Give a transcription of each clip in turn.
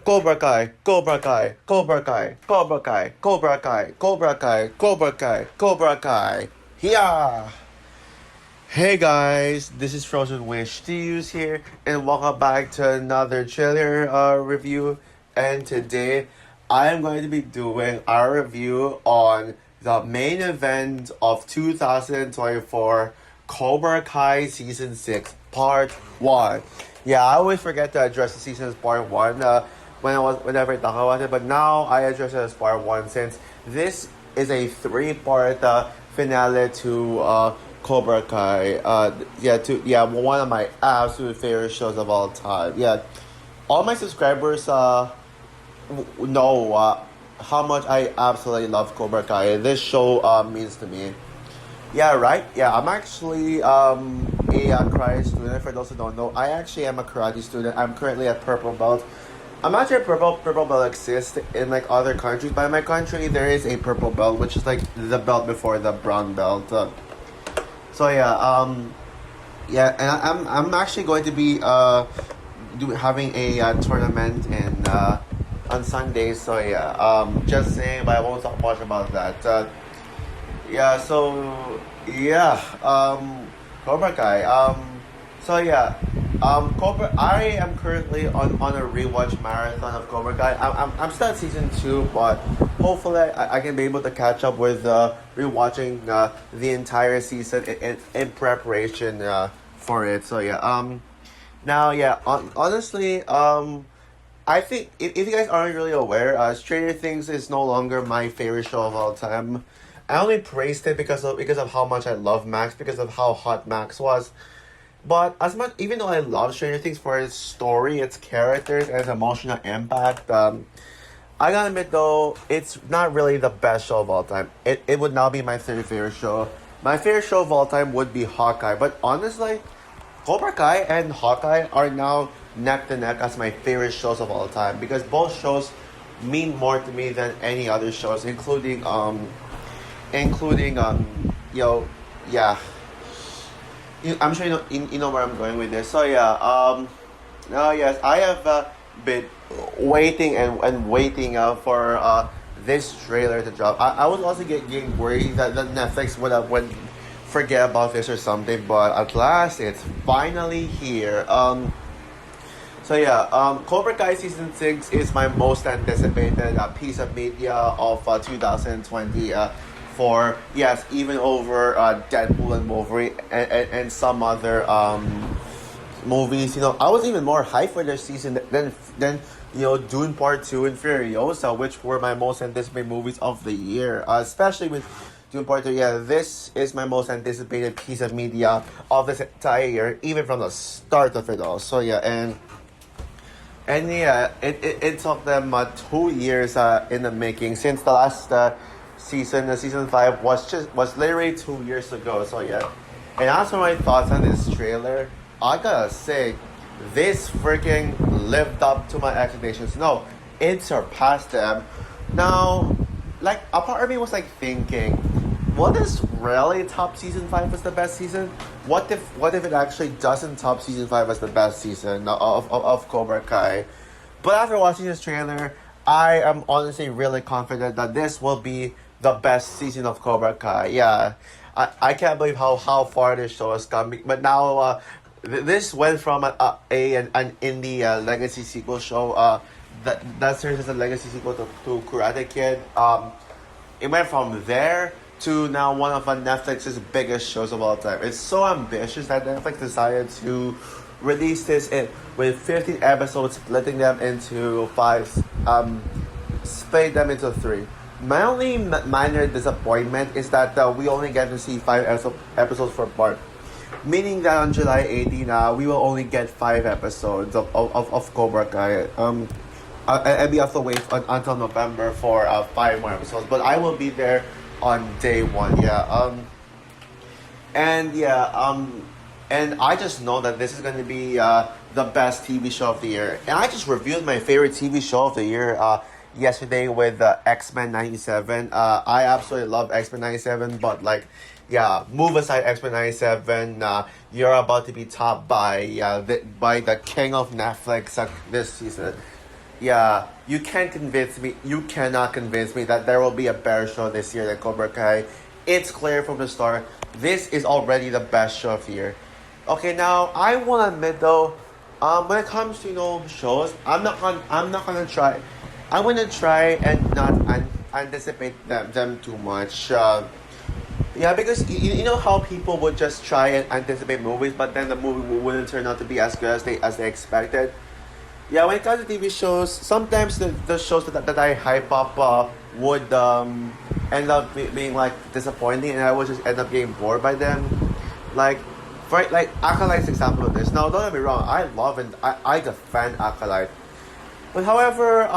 Cobra Kai, Cobra Kai, Cobra Kai, Cobra Kai, Cobra Kai, Cobra Kai, Cobra Kai, Cobra Kai. Yeah. Hey guys, this is Frozen Wish to use here, and welcome back to another trailer review. And today, I am going to be doing our review on the main event of 2024, Cobra Kai Season 6, Part 1. Yeah, I always forget to address the season as Part 1 whenever I talk about it, but now I address it as Part 1 since this is a three-part finale to Cobra Kai. One of my absolute favorite shows of all time. Yeah, all my subscribers know how much I absolutely love Cobra Kai. This show means to me. Yeah, right. Yeah, I'm actually a karate student. For those who don't know, I actually am a karate student. I'm currently at purple belt. I'm not sure purple belt exists in like other countries, but in my country there is a purple belt, which is like the belt before the brown belt. And I'm actually going to be having a tournament on Sundays. Just saying, but I won't talk much about that. Cobra Kai. Cobra. I am currently on a rewatch marathon of Cobra Kai. I'm still at season 2, but hopefully I can be able to catch up with rewatching the entire season in preparation for it. Honestly, I think if you guys aren't really aware, Stranger Things is no longer my favorite show of all time. I only praised it because of how much I love Max, because of how hot Max was. But even though I love Stranger Things for its story, its characters, and its emotional impact, I gotta admit though, it's not really the best show of all time. It would now be my third favorite show. My favorite show of all time would be Hawkeye. But honestly, Cobra Kai and Hawkeye are now neck to neck as my favorite shows of all time, because both shows mean more to me than any other shows, including I'm sure you know where I'm going with this. I have been waiting and waiting for this trailer to drop. I was also getting worried that Netflix would forget about this or something, but at last it's finally here. Cobra Kai Season 6 is my most anticipated piece of media of 2020. Even over Deadpool and Wolverine and some other movies. I was even more hyped for this season than Dune Part 2 and Furiosa, which were my most anticipated movies of the year. Especially with Dune Part 2. Yeah, this is my most anticipated piece of media of this entire year, even from the start of it all. It took them 2 years in the making since the last season 5 was literally 2 years ago. And as for my thoughts on this trailer, I gotta say, this freaking lived up to my expectations. No, it surpassed them. Now, like, a part of me was like thinking, what is really top season 5 as the best season? What if it actually doesn't top season 5 as the best season of Cobra Kai? But after watching this trailer, I am honestly really confident that this will be the best season of Cobra Kai. Yeah, I can't believe how far this show has come. But now, this went from an indie legacy sequel show that serves as a legacy sequel to Karate Kid. It went from there to now one of Netflix's biggest shows of all time. It's so ambitious that Netflix decided to release this with 15 episodes, splitting them into 5, split them into 3. My only minor disappointment is that we only get to see 5 episodes per part. Meaning that on July 18, we will only get 5 episodes of Cobra Kai. I'll be have to wait until November for 5 more episodes. But I will be there on day 1, And I just know that this is going to be the best TV show of the year. And I just reviewed my favorite TV show of the year yesterday with X-Men 97. I absolutely love X-Men 97, but move aside X-Men 97, you're about to be topped by the king of Netflix this season. Yeah, you can't convince me. You cannot convince me that there will be a better show this year than Cobra Kai. It's clear from the start. This is already the best show of the year. Okay, now I want to admit though, when it comes to shows, I'm not gonna try. I'm gonna try and not anticipate them too much. Yeah, because you know how people would just try and anticipate movies, but then the movie wouldn't turn out to be as good as they expected. Yeah, when it comes to TV shows, sometimes the shows that I hype up would end up being like disappointing, and I would just end up getting bored by them. Like, for like Acolyte's example of this. Now, don't get me wrong, I love and I defend Acolyte. But however,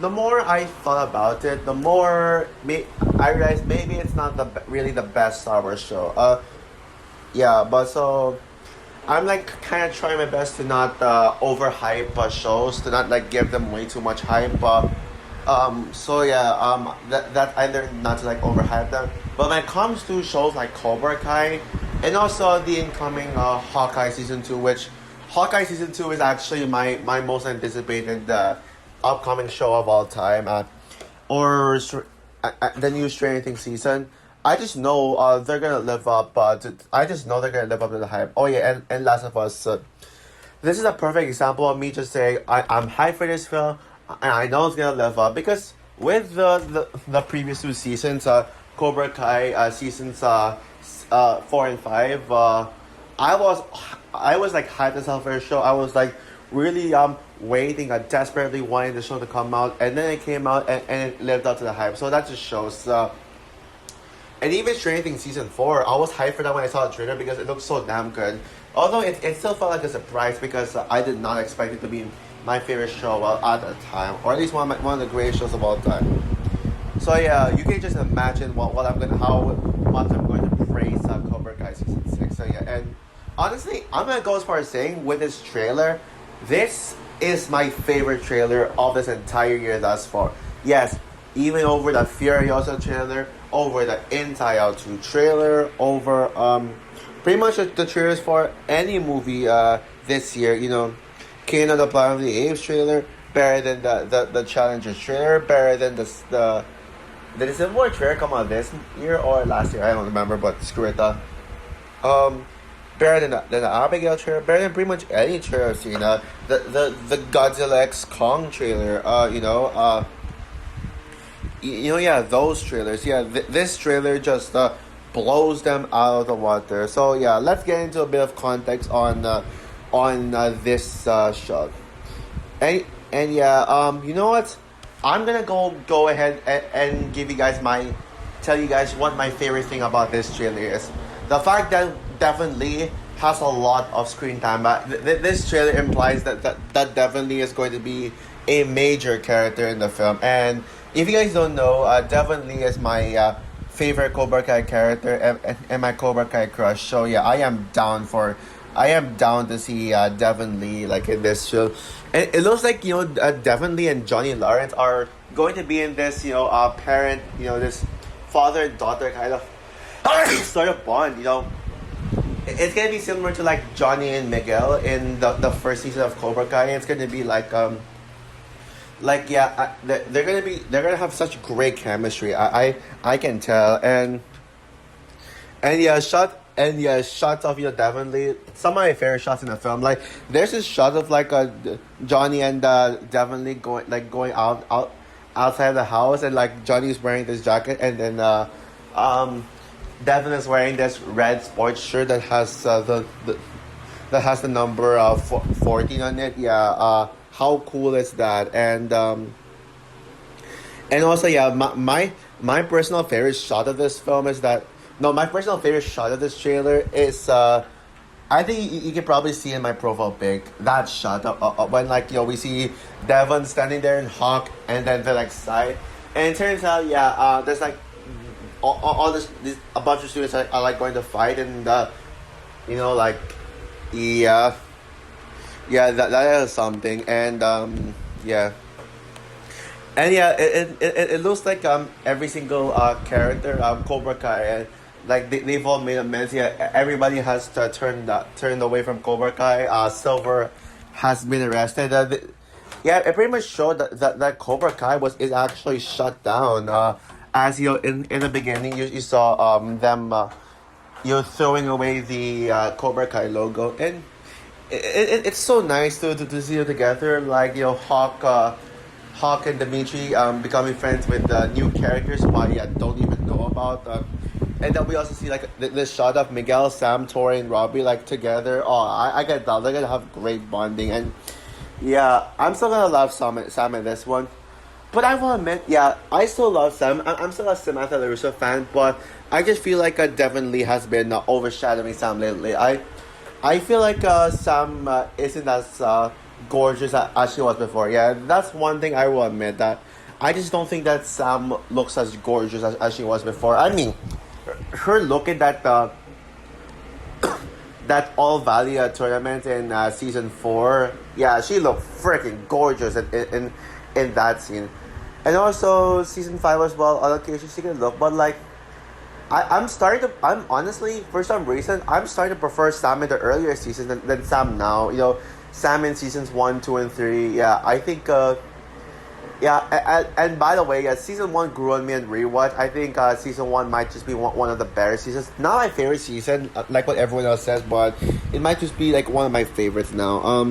the more I thought about it, the more I realized maybe it's not really the best Star Wars show. Yeah, but so I'm like kind of trying my best to not overhype shows, to not like give them way too much hype. So yeah, that I learned not to like overhype them. But when it comes to shows like Cobra Kai, and also the incoming Hawkeye season 2, which Hawkeye season 2 is actually my most anticipated upcoming show of all time. The new Stranger Things season. I just know they're gonna live up. I just know they're gonna live up to the hype. Oh yeah, and Last of Us. This is a perfect example of me just saying I'm hyped for this film, and I know it's gonna live up because with the previous two seasons, Cobra Kai seasons 4 and 5, I was like hyped as hell for the show. I was like really waiting, desperately wanting the show to come out, and then it came out and it lived up to the hype. So that just shows. And even Stranger Things season 4, I was hyped for that when I saw the trailer because it looked so damn good. Although it still felt like a surprise because I did not expect it to be my favorite show at the time, or at least one of the greatest shows of all time. So yeah, you can just imagine how much I'm going to praise Cobra Kai season 6. So yeah, and honestly, I'm gonna go as far as saying with this trailer, this is my favorite trailer of this entire year thus far. Yes, even over the Furiosa trailer, over the Inside Out 2 trailer, over pretty much the trailers for any movie this year. King of the Planet of the Apes trailer, better than the Challengers trailer, better than the did the Civil War trailer come out this year or last year? I don't remember, but screw it. Better than the Abigail trailer, better than pretty much any trailer I've seen. The Godzilla X Kong trailer. Yeah, those trailers. Yeah, this trailer just blows them out of the water. So yeah, let's get into a bit of context on this show. And yeah, you know what? I'm gonna go ahead and tell you guys what my favorite thing about this trailer is. The fact that Devon Lee has a lot of screen time, but this trailer implies that Devon Lee is going to be a major character in the film. And if you guys don't know, Devon Lee is my favorite Cobra Kai character and my Cobra Kai crush. So yeah, I am down to see Devon Lee like in this show. And it looks like Devon Lee and Johnny Lawrence are going to be in this parent this father and daughter kind of sort of bond. It's gonna be similar to like Johnny and Miguel in the first season of Cobra Kai. It's gonna be they're gonna have such great chemistry. I can tell. And shots of Devon Lee. Some of my favorite shots in the film. Like there's this shot of Johnny and Devon Lee going out outside the house, and like Johnny's wearing this jacket, and then Devon is wearing this red sports shirt that has the number 14 on it. Yeah. How cool is that? And also yeah, my personal favorite shot of this film is that. No, my personal favorite shot of this trailer is, I think you can probably see in my profile pic, that shot when we see Devon standing there in Hawk, and then the side, and it turns out there's all this a bunch of students are going to fight, and that is something, and yeah. And yeah, it looks like every single character Cobra Kai, they've all made amends. Yeah, everybody has turned away from Cobra Kai. Silver has been arrested. Yeah, it pretty much showed that Cobra Kai is actually shut down. As you know, in the beginning, you saw them throwing away the Cobra Kai logo, and it's so nice to see you together, like Hawk and Dimitri becoming friends with new characters who I don't even know about. And then we also see like this shot of Miguel, Sam, Tori, and Robbie like together. Oh, I get that. They're gonna have great bonding, and yeah, I'm still gonna love Sam in this one. But I will admit, yeah, I still love Sam. I'm still a Samantha LaRusso fan, but I just feel like Devon Lee has been overshadowing Sam lately. I feel like Sam isn't as gorgeous as she was before. Yeah, that's one thing I will admit, that I just don't think that Sam looks as gorgeous as she was before. I mean, her look at that All Valley tournament in season 4, yeah, she looked freaking gorgeous in that scene. And also season 5 as well, on occasion she can look, but like I'm honestly, for some reason, I'm starting to prefer Sam in the earlier seasons than Sam now. Sam in seasons 1, 2, and 3. Yeah, I think. And by the way, season 1 grew on me in rewatch. I think season 1 might just be one of the better seasons. Not my favorite season, like what everyone else says, but it might just be like one of my favorites now.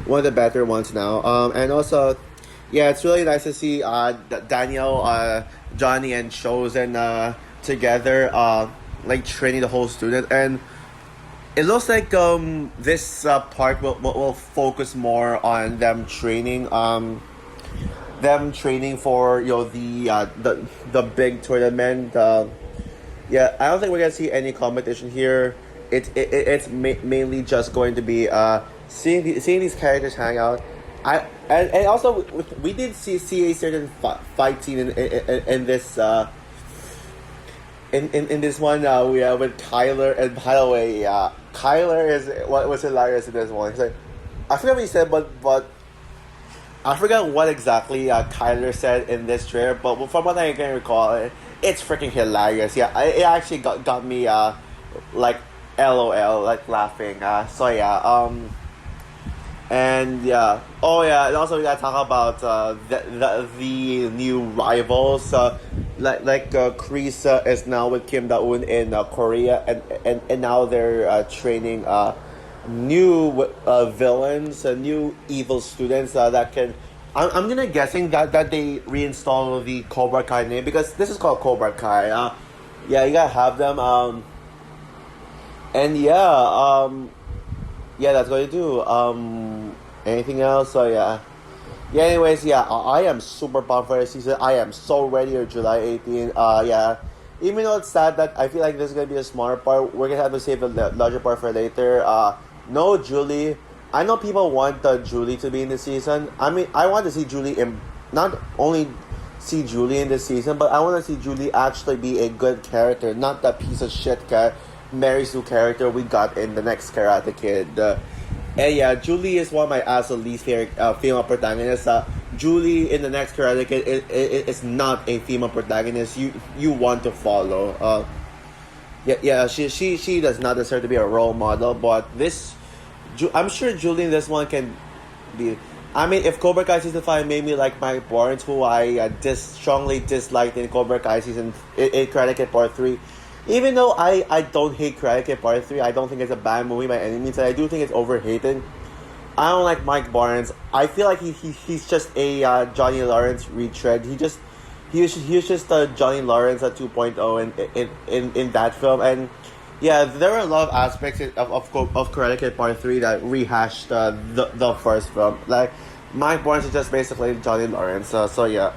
One of the better ones now. And also, yeah, it's really nice to see Daniel, Johnny, and Chosen together, like training the whole student. And it looks like this part will focus more on them training. Them training for the big tournament. Yeah, I don't think we're gonna see any competition here. It's mainly just going to be seeing these characters hang out. And also we did see a certain fight scene in this in this one with Kyler. And by the way, Kyler is what was hilarious in this one. He's like, I forgot what he said, but I forgot what exactly Kyler said in this trailer, but from what I can recall, it's freaking hilarious. Yeah, it actually got me like LOL, like laughing. So yeah, and yeah, oh yeah, and also we gotta talk about the new rivals. Chris is now with Kim Da-eun in Korea, and now they're training new villains, new evil students that can. I'm gonna guessing that they reinstall the Cobra Kai name, because this is called Cobra Kai. Yeah, you gotta have them. And yeah, that's what you do. Anything else? So yeah. Yeah, anyways, yeah, I am super pumped for this season. I am so ready for July 18th. Yeah. Even though it's sad that I feel like this is gonna be a smaller part, we're gonna have to save the larger part for later. No Julie. I know people want Julie to be in the season. I mean, I want to see Julie not only see Julie in this season, but I want to see Julie actually be a good character, not that piece of shit Mary Sue character we got in the next Karate Kid. And yeah, Julie is one of my absolute least favorite female protagonists. Julie in the next Karate Kid is not a female protagonist you want to follow. She does not deserve to be a role model, but I'm sure Julie in this one can be. I mean, if Cobra Kai season 5 made me like Mike Barnes, who I strongly disliked in Cobra Kai season in Karate Kid Part 3. Even though I don't hate Karate Kid Part 3, I don't think it's a bad movie by any means, and I do think it's overhated. I don't like Mike Barnes. I feel like he's just a Johnny Lawrence retread. He was just Johnny Lawrence at 2.0 in that film. And yeah, there were a lot of aspects of Karate Kid Part 3 that rehashed the first film. Like, Mike Barnes is just basically Johnny Lawrence. So yeah,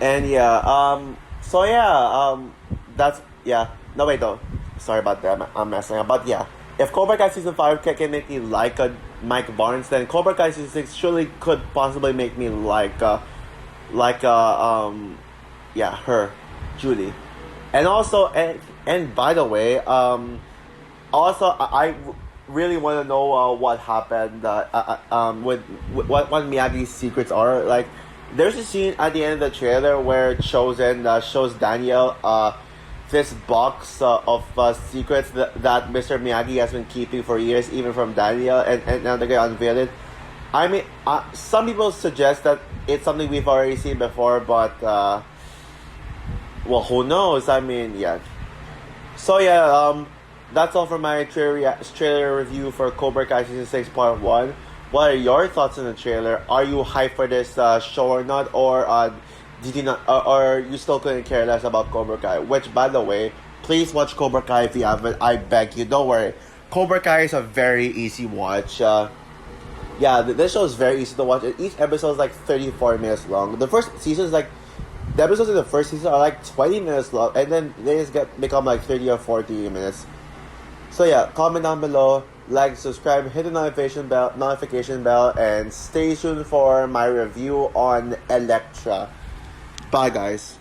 and yeah, so yeah, that's, yeah. No, wait, though. Sorry about that. I'm messing up. But yeah, if Cobra Kai season 5 can make me like Mike Barnes, then Cobra Kai season 6 surely could possibly make me like yeah, her, Julie. And also, and by the way, also I really want to know what happened with what Miyagi's secrets are. Like, there's a scene at the end of the trailer where Chosen shows Daniel this box of secrets that Mr. Miyagi has been keeping for years, even from Daniel, and now they're gonna unveil it. I mean, some people suggest that it's something we've already seen before, but well, who knows? I mean, yeah. So yeah, that's all for my trailer review for Cobra Kai Season 6 Part 1. What are your thoughts on the trailer? Are you hyped for this show or not? Or did you not? Or you still couldn't care less about Cobra Kai? Which, by the way, please watch Cobra Kai if you haven't. I beg you. Don't worry. Cobra Kai is a very easy watch. Yeah, this show is very easy to watch. Each episode is like 34 minutes long. The first season is like, the episodes in the first season are like 20 minutes long, and then they just become like 30 or 40 minutes. So yeah, comment down below, like, subscribe, hit the notification bell, and stay tuned for my review on Elektra. Bye guys.